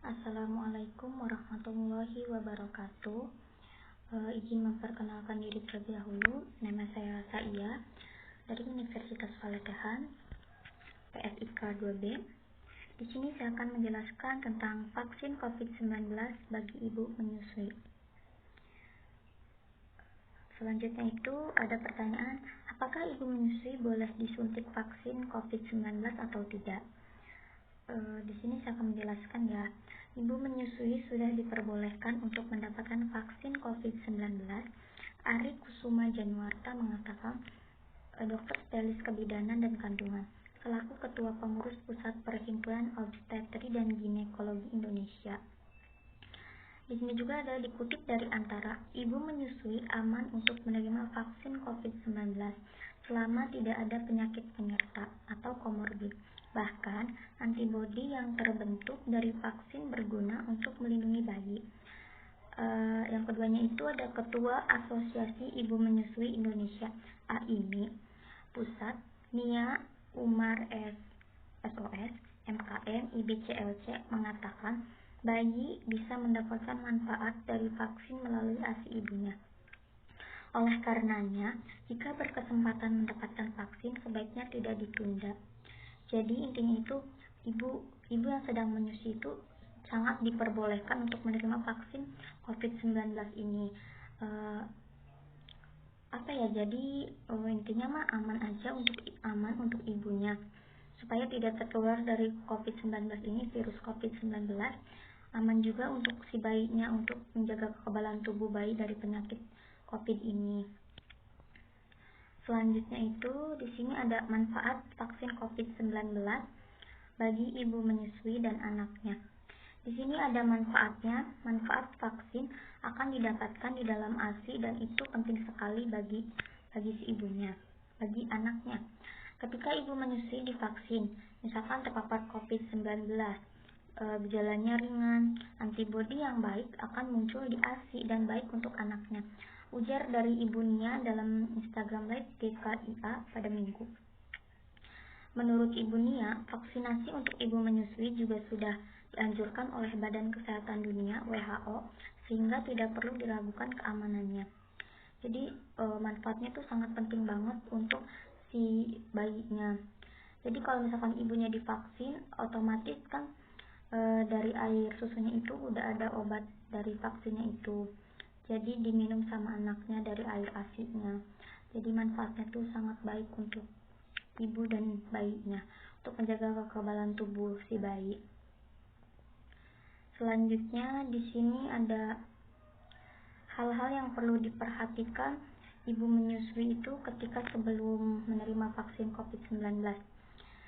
Assalamualaikum warahmatullahi wabarakatuh. Izin memperkenalkan diri terlebih dahulu. Nama saya Sa'ia dari Universitas Falekehan, PSIK 2B. Di sini saya akan menjelaskan tentang vaksin COVID-19 bagi ibu menyusui. Selanjutnya itu ada pertanyaan, apakah ibu menyusui boleh disuntik vaksin COVID-19 atau tidak? Di sini saya akan menjelaskan ya. Ibu menyusui sudah diperbolehkan untuk mendapatkan vaksin COVID-19. Ari Kusuma Januarta mengatakan, dokter spesialis kebidanan dan kandungan, selaku Ketua Pengurus Pusat Perhimpunan Obstetri dan Ginekologi Indonesia. Di sini juga ada dikutip dari Antara, ibu menyusui aman untuk menerima vaksin COVID-19 selama tidak ada penyakit penyerta atau komorbid. Bahkan, antibodi yang terbentuk dari vaksin berguna untuk melindungi bayi. Yang keduanya itu ada Ketua Asosiasi Ibu Menyusui Indonesia, AIMI, Pusat, Nia Umar SOS, MKM, IBCLC mengatakan, bayi bisa mendapatkan manfaat dari vaksin melalui ASI ibunya. Oleh karenanya, jika berkesempatan mendapatkan vaksin, sebaiknya tidak ditunda. Jadi intinya itu, ibu yang sedang menyusui itu sangat diperbolehkan untuk menerima vaksin COVID-19 ini. Jadi intinya mah aman untuk ibunya, supaya tidak tertular dari COVID-19 ini, virus COVID-19. Aman juga untuk si bayinya, untuk menjaga kekebalan tubuh bayi dari penyakit COVID ini. Selanjutnya itu di sini ada manfaat vaksin COVID-19 bagi ibu menyusui dan anaknya. Di sini ada manfaatnya. Manfaat vaksin akan didapatkan di dalam ASI dan itu penting sekali bagi si ibunya, bagi anaknya. Ketika ibu menyusui divaksin, misalkan terpapar COVID-19, gejalanya ringan, antibodi yang baik akan muncul di ASI dan baik untuk anaknya. Ujar dari Ibu Nia dalam Instagram Live GKIA pada Minggu. Menurut Ibu Nia, vaksinasi untuk ibu menyusui juga sudah dianjurkan oleh Badan Kesehatan Dunia (WHO) sehingga tidak perlu diragukan keamanannya. Jadi manfaatnya itu sangat penting banget untuk si bayinya. Jadi kalau misalkan ibunya divaksin, otomatis kan dari air susunya itu udah ada obat dari vaksinnya itu. Jadi diminum sama anaknya dari air ASI-nya. Jadi manfaatnya tuh sangat baik untuk ibu dan bayinya, untuk menjaga kekebalan tubuh si bayi. Selanjutnya di sini ada hal-hal yang perlu diperhatikan ibu menyusui itu ketika sebelum menerima vaksin COVID-19.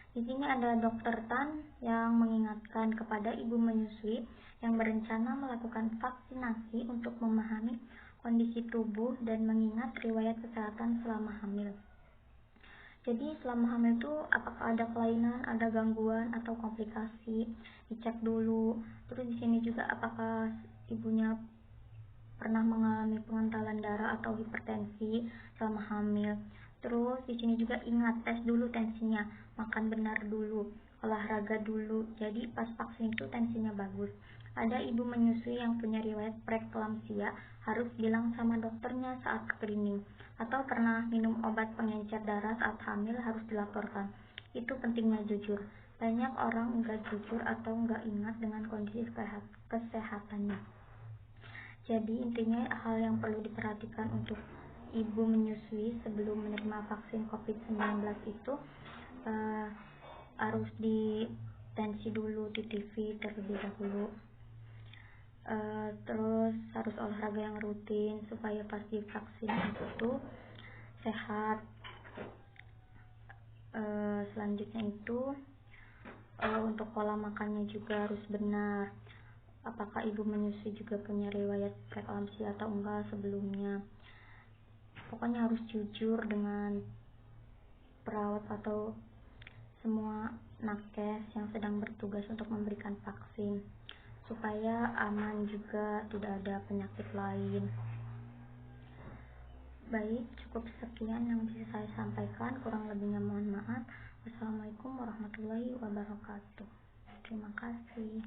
Di sini ada Dr. Tan yang mengingatkan kepada ibu menyusui yang berencana melakukan vaksinasi untuk memahami kondisi tubuh dan mengingat riwayat kesehatan selama hamil. Jadi selama hamil itu apakah ada kelainan, ada gangguan atau komplikasi, dicek dulu. Terus di sini juga apakah ibunya pernah mengalami pengentalan darah atau hipertensi selama hamil. Terus di sini juga ingat, tes dulu tensinya, makan benar dulu, olahraga dulu. Jadi pas vaksin itu tensinya bagus. Ada ibu menyusui yang punya riwayat preeklamsia harus bilang sama dokternya saat screening, atau pernah minum obat pengencer darah saat hamil harus dilaporkan. Itu pentingnya jujur. Banyak orang enggak jujur atau enggak ingat dengan kondisi kesehatannya. Jadi intinya hal yang perlu diperhatikan untuk ibu menyusui sebelum menerima vaksin COVID-19 itu harus ditensi dulu di TV terlebih dahulu. Terus harus olahraga yang rutin supaya pas divaksin itu sehat. Selanjutnya itu untuk pola makannya juga harus benar. Apakah ibu menyusui juga punya riwayat preeklamsia atau enggak sebelumnya. Pokoknya harus jujur dengan perawat atau semua nakes yang sedang bertugas untuk memberikan vaksin, supaya aman juga, tidak ada penyakit lain. Baik, cukup sekian yang bisa saya sampaikan, kurang lebihnya mohon maaf. Wassalamualaikum warahmatullahi wabarakatuh. Terima kasih.